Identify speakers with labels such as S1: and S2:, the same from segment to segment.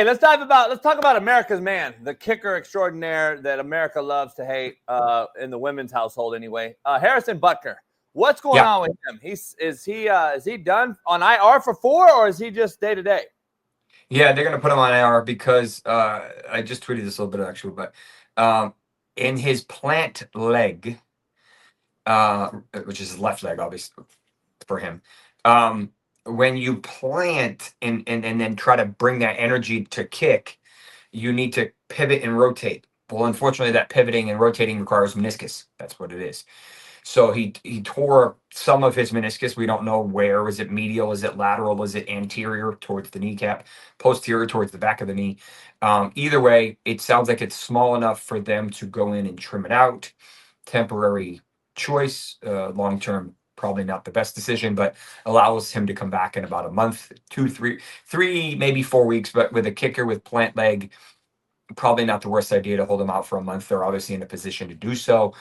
S1: Hey, let's talk about America's man, the kicker extraordinaire that America loves to hate in the women's household anyway. Harrison Butker. What's going on with him? Is he done on IR for 4, or is he just day to day?
S2: Yeah, they're gonna put him on IR because I just tweeted this a little bit actually, but in his plant leg, which is his left leg, obviously for him. When you plant and then try to bring that energy to kick, you need to pivot and rotate. Well, unfortunately, that pivoting and rotating requires meniscus. That's what it is. So he tore some of his meniscus. We don't know where. Is it medial? Is it lateral? Is it anterior towards the kneecap? Posterior towards the back of the knee? Either way, it sounds like it's small enough for them to go in and trim it out. Temporary choice. Long term, probably not the best decision, but allows him to come back in about a month, 2, 3, maybe 4 weeks. But with a kicker with plant leg, probably not the worst idea to hold him out for a month. They're obviously in a position to do so.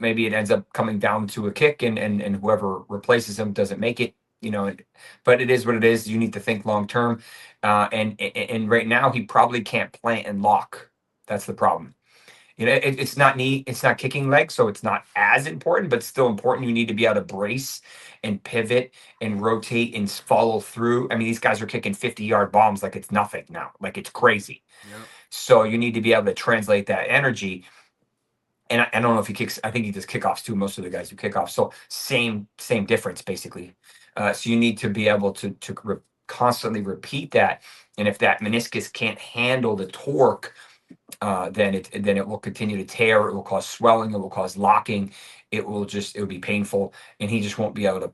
S2: Maybe it ends up coming down to a kick and whoever replaces him doesn't make it, but it is what it is. You need to think long term. And right now he probably can't plant and lock. That's the problem. It's not knee, it's not kicking leg, so it's not as important, but still important. You need to be able to brace and pivot and rotate and follow through. I mean, these guys are kicking 50-yard bombs like it's nothing now, like it's crazy. Yep. So you need to be able to translate that energy. And I don't know if he kicks. I think he does kickoffs too. Most of the guys do kickoffs. So same difference basically. So you need to be able to constantly repeat that. And if that meniscus can't handle the torque, then it will continue to tear. It will cause swelling. It will cause locking. It will be painful, and he just won't be able to.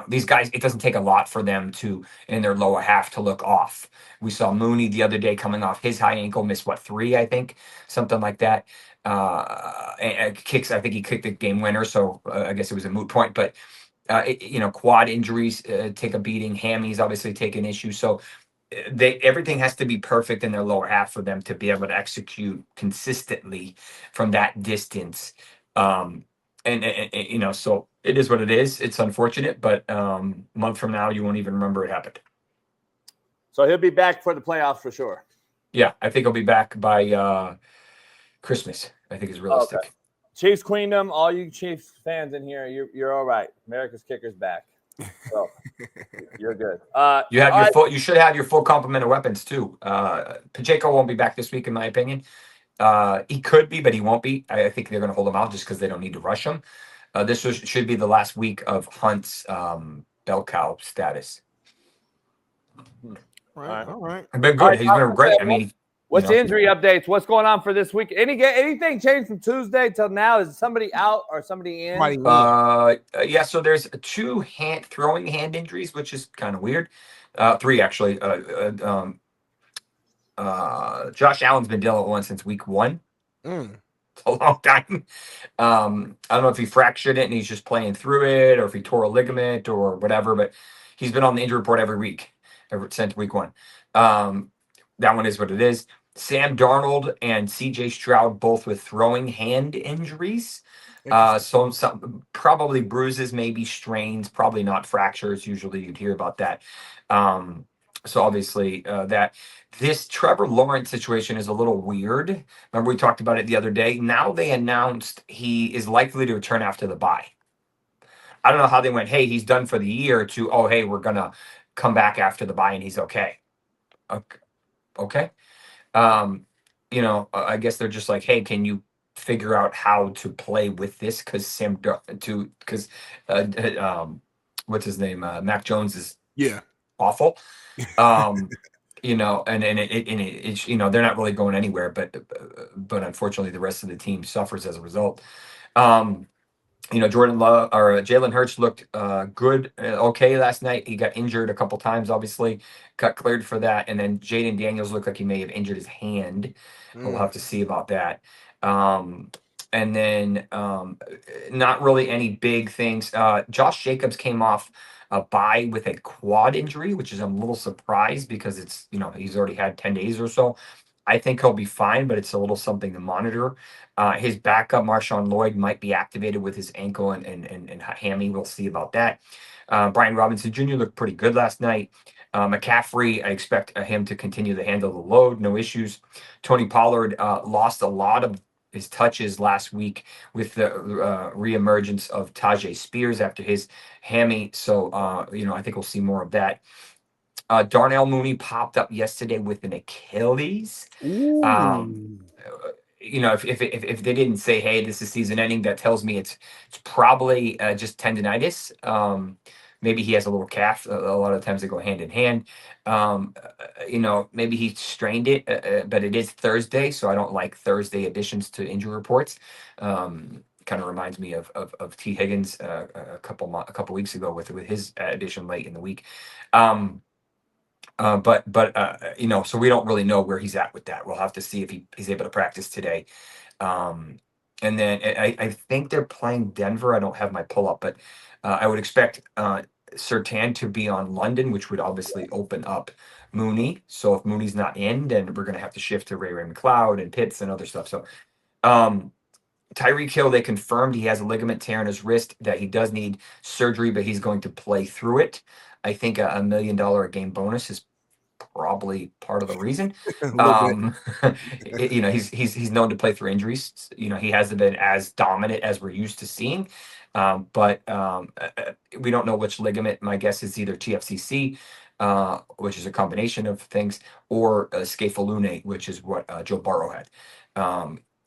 S2: These guys, it doesn't take a lot for them to, in their lower half, to look off. We saw Mooney the other day coming off his high ankle, missed 3, I think, something like that. Kicks, I think he kicked the game winner, so I guess it was a moot point. But quad injuries take a beating. Hammies obviously take an issue. So everything has to be perfect in their lower half for them to be able to execute consistently from that distance. So it is what it is. It's unfortunate, but a month from now, you won't even remember it happened.
S1: So he'll be back for the playoffs for sure.
S2: Yeah, I think he'll be back by Christmas, I think is realistic.
S1: Okay. Chiefs Queendom, all you Chiefs fans in here, you're all right. America's kicker's back. So you're good.
S2: You have you should have your full complement of weapons too. Pacheco won't be back this week, in my opinion. He could be, but he won't be. I think they're going to hold him out just because they don't need to rush him. This should be the last week of Hunt's bell cow status.
S3: All right.
S2: He's been good. He's been great. I mean,
S1: what's the injury updates? What's going on for this week? Anything changed from Tuesday till now? Is somebody out or somebody in?
S2: Yeah. So there's 2 throwing hand injuries, which is kind of weird. 3 actually. Josh Allen's been dealing with one since week 1. It's a long time. I don't know if he fractured it and he's just playing through it, or if he tore a ligament or whatever, but he's been on the injury report every week ever since week 1. That one is what it is. Sam Darnold and CJ Stroud both with throwing hand injuries. So some probably bruises, maybe strains, probably not fractures. Usually you'd hear about that. So obviously that this Trevor Lawrence situation is a little weird. Remember we talked about it the other day. Now they announced he is likely to return after the bye. I don't know how they went, hey, he's done for the year, to, oh, hey, we're going to come back after the bye and he's okay. Okay. I guess they're just like, hey, can you figure out how to play with this? Because what's his name? Mac Jones is awful. And it's they're not really going anywhere, but unfortunately the rest of the team suffers as a result. Jordan Love or Jalen Hurts looked good, okay last night. He got injured a couple times, obviously, got cleared for that. And then Jaden Daniels looked like he may have injured his hand. We'll have to see about that. And then not really any big things. Josh Jacobs came off a bye with a quad injury, which is I'm a little surprised because it's, he's already had 10 days or so. I think he'll be fine, but it's a little something to monitor. His backup, Marshawn Lloyd, might be activated with his ankle and hammy. We'll see about that. Brian Robinson Jr. looked pretty good last night. McCaffrey, I expect him to continue to handle the load, no issues. Tony Pollard lost a lot of his touches last week with the reemergence of Tajay Spears after his hammy. So, I think we'll see more of that. Darnell Mooney popped up yesterday with an Achilles.
S3: Ooh.
S2: If they didn't say, hey, this is season ending, that tells me it's probably just tendonitis. Maybe he has a little calf. A lot of times they go hand in hand. Maybe he strained it, but it is Thursday, so I don't like Thursday additions to injury reports. Kind of reminds me of T. Higgins a couple weeks ago with his addition late in the week. So we don't really know where he's at with that. We'll have to see if he's able to practice today. And then I think they're playing Denver. I don't have my pull up, but I would expect Surtain to be on London, which would obviously open up Mooney. So if Mooney's not in, then we're going to have to shift to Ray McLeod and Pitts and other stuff. So Tyreek Hill, they confirmed he has a ligament tear in his wrist that he does need surgery, but he's going to play through it. I think a $1 million a game bonus is probably part of the reason. He's known to play through injuries. He hasn't been as dominant as we're used to seeing. But we don't know which ligament. My guess is either TFCC, which is a combination of things, or scapholunate, which is what Joe Burrow had.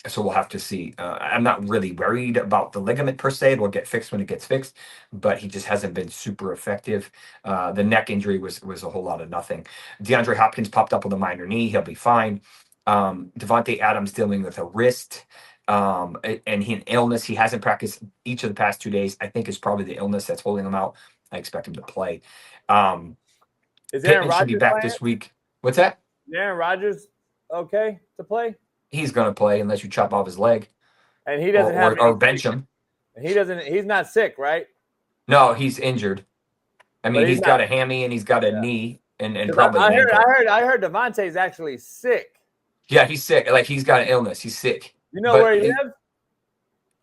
S2: So we'll have to see. I'm not really worried about the ligament per se. It will get fixed when it gets fixed, but he just hasn't been super effective. The neck injury was a whole lot of nothing. DeAndre Hopkins popped up with a minor knee. He'll be fine. Devontae Adams dealing with a wrist and an illness. He hasn't practiced each of the past 2 days. I think it's probably the illness that's holding him out. I expect him to play.
S1: Is Aaron
S2: Rodgers should be back this week? What's that?
S1: Is Aaron Rodgers okay to play?
S2: He's going to play unless you chop off his leg.
S1: And he doesn't have
S2: or bench him.
S1: He's not sick, right?
S2: No, he's injured. I mean, he's got a hammy and he's got a knee and probably
S1: I heard Devontae's actually sick.
S2: Yeah, he's sick. Like, he's got an illness. He's sick.
S1: You know where he lives?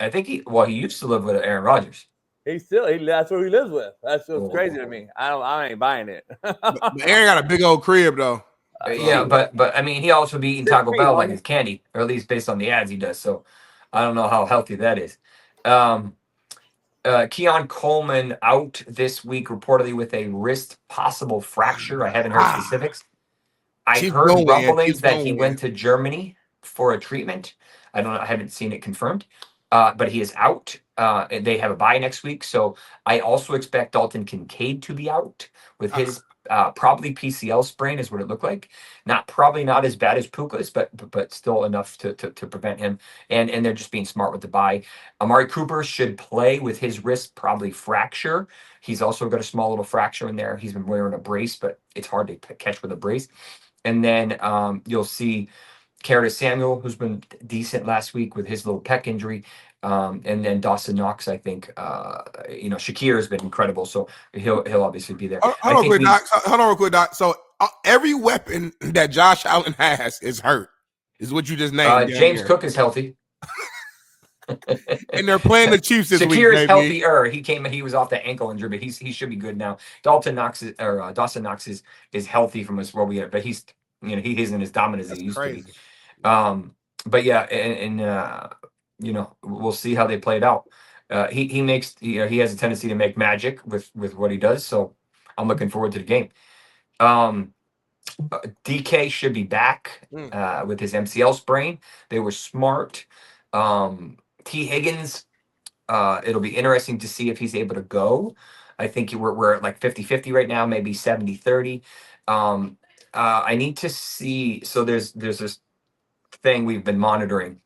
S2: I think he used to live with Aaron Rodgers.
S1: That's who he lives with. That's what's crazy to me. I ain't buying it.
S3: But Aaron got a big old crib though.
S2: Yeah, but I mean, he also be eating Taco Bell like it's candy, or at least based on the ads he does. So I don't know how healthy that is. Keon Coleman out this week, reportedly with a wrist possible fracture. I haven't heard specifics. I heard rumblings that he went to Germany for a treatment. I haven't seen it confirmed. But he is out. They have a bye next week. So I also expect Dalton Kincaid to be out with his probably PCL sprain is what it looked like. Probably not as bad as Puka's, but still enough to prevent him. And they're just being smart with the bye. Amari Cooper should play with his wrist probably fracture. He's also got a small little fracture in there. He's been wearing a brace, but it's hard to catch with a brace. And then you'll see Curtis Samuel, who's been decent last week with his little pec injury. And then Dawson Knox, I think, Shakir has been incredible. So he'll obviously be there.
S3: Hold on real quick, Doc. So every weapon that Josh Allen has is hurt, is what you just named.
S2: James Cook is healthy.
S3: And they're playing the Chiefs this week.
S2: Shakir is healthier. He was off that ankle injury, but he should be good now. Dawson Knox is healthy from what we have, but he isn't as dominant as he used to be. But yeah, and we'll see how they play it out. He has a tendency to make magic with what he does, so I'm looking forward to the game. DK should be back with his MCL sprain. They were smart. T. Higgins, it'll be interesting to see if he's able to go. I think we're at like 50-50 right now, maybe 70-30. I need to see. So there's this thing we've been monitoring.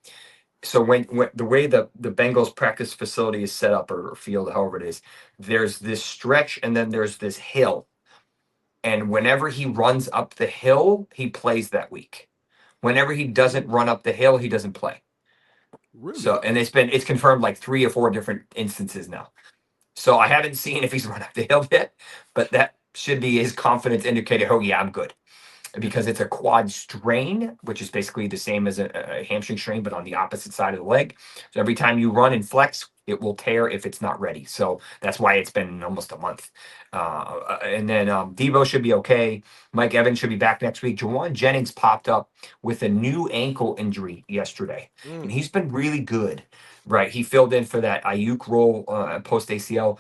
S2: So when the way the Bengals practice facility is set up, or field, however it is, there's this stretch and then there's this hill. And whenever he runs up the hill, he plays that week. Whenever he doesn't run up the hill, he doesn't play.
S3: Really?
S2: So, and it's confirmed like 3 or 4 different instances now. So I haven't seen if he's run up the hill yet, but that should be his confidence indicator. Oh yeah, I'm good. because it's a quad strain, which is basically the same as a hamstring strain, but on the opposite side of the leg. So every time you run and flex, it will tear if it's not ready. So that's why it's been almost a month. And then Debo should be okay. Mike Evans should be back next week. Jawan Jennings popped up with a new ankle injury yesterday, and he's been really good. Right, he filled in for that Ayuk role post ACL.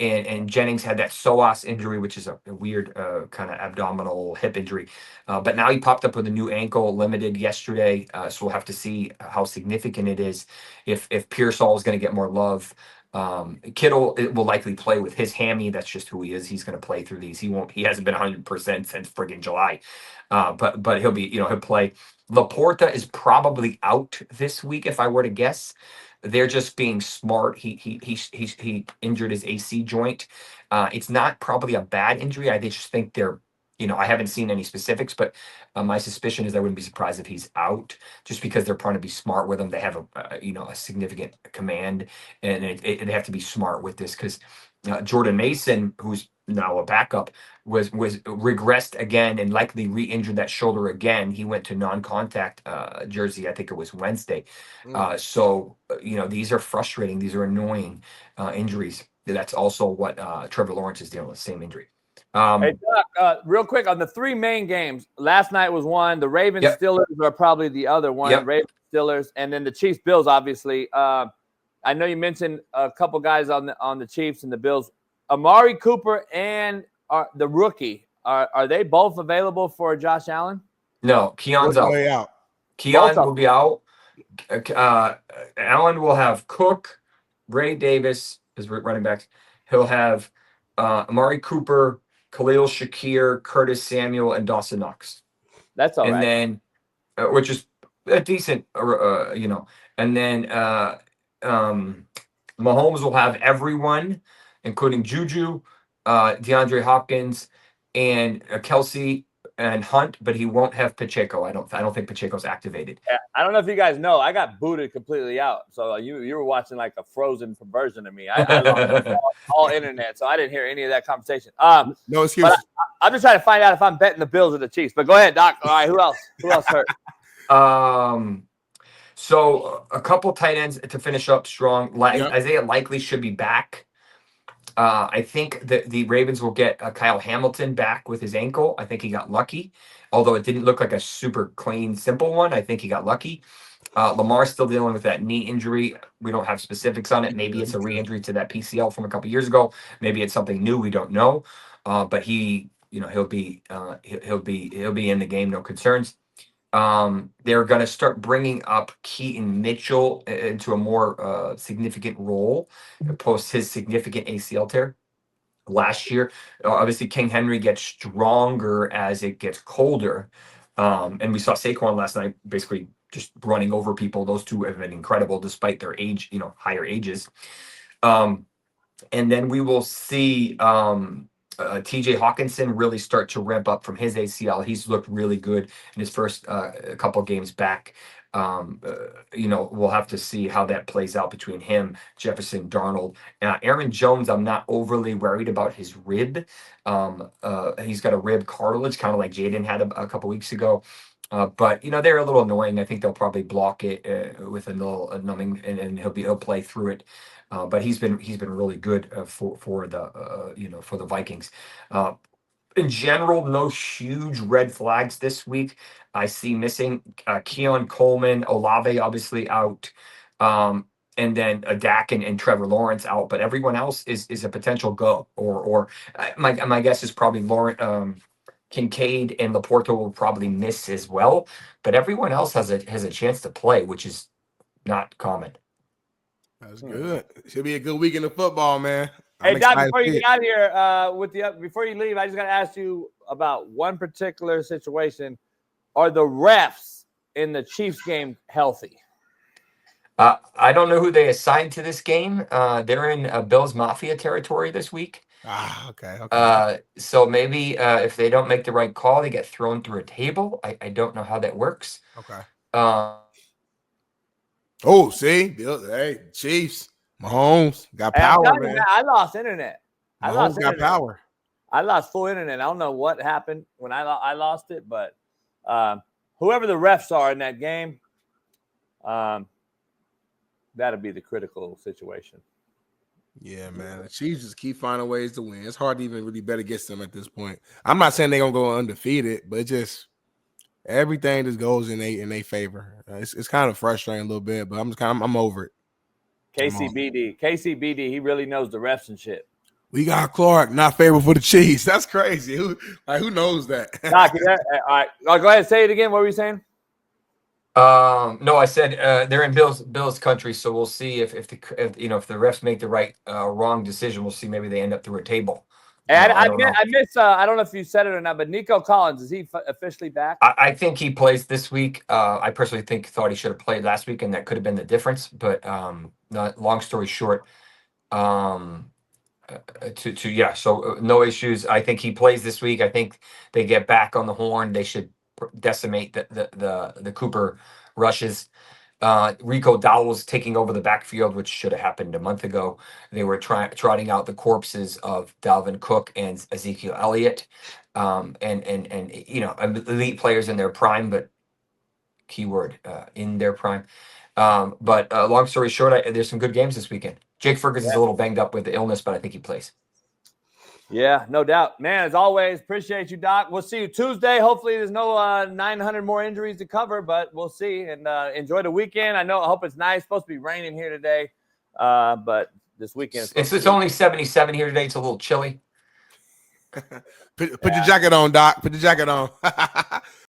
S2: And Jennings had that psoas injury, which is a weird kind of abdominal hip injury. But now he popped up with a new ankle, limited yesterday. So we'll have to see how significant it is. If Pearsall is going to get more love, Kittle will likely play with his hammy. That's just who he is. He's going to play through these. He hasn't been 100% since friggin' July. But he'll be, he'll play. Laporta is probably out this week, if I were to guess. They're just being smart. He injured his AC joint. It's not probably a bad injury. I just think they're, I haven't seen any specifics, but my suspicion is I wouldn't be surprised if he's out, just because they're trying to be smart with him. They have a significant command, and they have to be smart with this because Jordan Mason, who's now a backup, was regressed again and likely re-injured that shoulder again. He went to non-contact jersey. I think it was Wednesday. So these are frustrating. These are annoying injuries. That's also what Trevor Lawrence is dealing with, same injury.
S1: Hey, Doc, real quick on the three main games. Last night was one. The Ravens Steelers are probably the other one. Ravens Steelers, and then the Chiefs Bills. Obviously, I know you mentioned a couple guys on the Chiefs and the Bills. Amari Cooper and the rookie, are they both available for Josh Allen?
S2: No, Keon's out. Keon will be out. Allen will have Cook, Ray Davis as running backs. He'll have Amari Cooper, Khalil Shakir, Curtis Samuel, and Dawson Knox.
S1: That's all right.
S2: And then, which is a decent, And then Mahomes will have everyone, including Juju, DeAndre Hopkins, and Kelsey and Hunt, but he won't have Pacheco. I don't think Pacheco's activated.
S1: Yeah, I don't know if you guys know, I got booted completely out. So you were watching like a frozen version of me. I lost all internet, so I didn't hear any of that conversation.
S3: No excuse.
S1: I'm just trying to find out if I'm betting the Bills or the Chiefs. But go ahead, Doc. All right, who else? Who else hurt?
S2: So a couple tight ends to finish up strong. Isaiah likely should be back. I think that the Ravens will get Kyle Hamilton back with his ankle. I think he got lucky, although it didn't look like a super clean, simple one. I think he got lucky. Lamar's still dealing with that knee injury. We don't have specifics on it. Maybe it's a re-injury to that PCL from a couple years ago. Maybe it's something new. We don't know. But he'll be in the game. No concerns. They're going to start bringing up Keaton Mitchell into a more significant role post his significant ACL tear last year. Obviously, King Henry gets stronger as it gets colder. And we saw Saquon last night basically just running over people. Those two have been incredible despite their age, higher ages. And then we will see TJ Hawkinson really start to ramp up from his ACL. He's looked really good in his first couple games back. We'll have to see how that plays out between him, Jefferson, Darnold. Aaron Jones, I'm not overly worried about his rib. He's got a rib cartilage, kind of like Jaden had a couple weeks ago. But they're a little annoying. I think they'll probably block it with a little numbing, and he'll play through it. But he's been really good for the Vikings. In general, no huge red flags this week. I see missing Keon Coleman, Olave obviously out, and then Dak and Trevor Lawrence out. But everyone else is a potential go. Or my guess is probably Lawrence. Kincaid and Laporta will probably miss as well, but everyone else has a chance to play, which is not common.
S3: That's good. Should be a good weekend of football, man.
S1: Hey, Doc, before you get out of here, before you leave, I just got to ask you about one particular situation. Are the refs in the Chiefs game healthy?
S2: I don't know who they assigned to this game. They're in Bills Mafia territory this week.
S3: Okay.
S2: So maybe if they don't make the right call, they get thrown through a table. I don't know how that works.
S3: Okay.
S2: See,
S3: Bill, hey, Chiefs, Mahomes got power, man.
S1: I lost internet.
S3: Mahomes got power.
S1: I lost full internet. I don't know what happened when I lost it, but whoever the refs are in that game, that'll be the critical situation.
S3: Yeah, man. The Chiefs just keep finding ways to win. It's hard to even really bet against them at this point. I'm not saying they're gonna go undefeated, but just everything just goes in they favor. It's kind of frustrating a little bit, but I'm over it.
S1: KCBD, he really knows the refs and shit.
S3: We got Clark not favorable for the Chiefs. That's crazy. Who knows that?
S1: Doc, all right. Go ahead, say it again. What were you saying?
S2: No, I said they're in Bills country, so we'll see if the refs make the right wrong decision. We'll see. Maybe they end up through a table.
S1: And I miss. I don't know if you said it or not, but Nico Collins, is he officially back?
S2: I think he plays this week. I personally thought he should have played last week, and that could have been the difference. But long story short, so no issues. I think he plays this week. I think they get back on the horn. They should decimate the Cooper rushes. Rico Dowell's taking over the backfield, which should have happened a month ago. They were trotting out the corpses of Dalvin Cook and Ezekiel Elliott, and elite players in their prime, but keyword in their prime. But long story short, there's some good games this weekend. Jake Ferguson's a little banged up with the illness, but I think he plays.
S1: Yeah, no doubt. Man, as always, appreciate you, Doc. We'll see you Tuesday. Hopefully there's no 900 more injuries to cover, but we'll see. And enjoy the weekend. I hope it's nice. It's supposed to be raining here today, but this weekend.
S2: It's only 77 here today. It's a little chilly.
S3: Put your jacket on, Doc. Put your jacket on.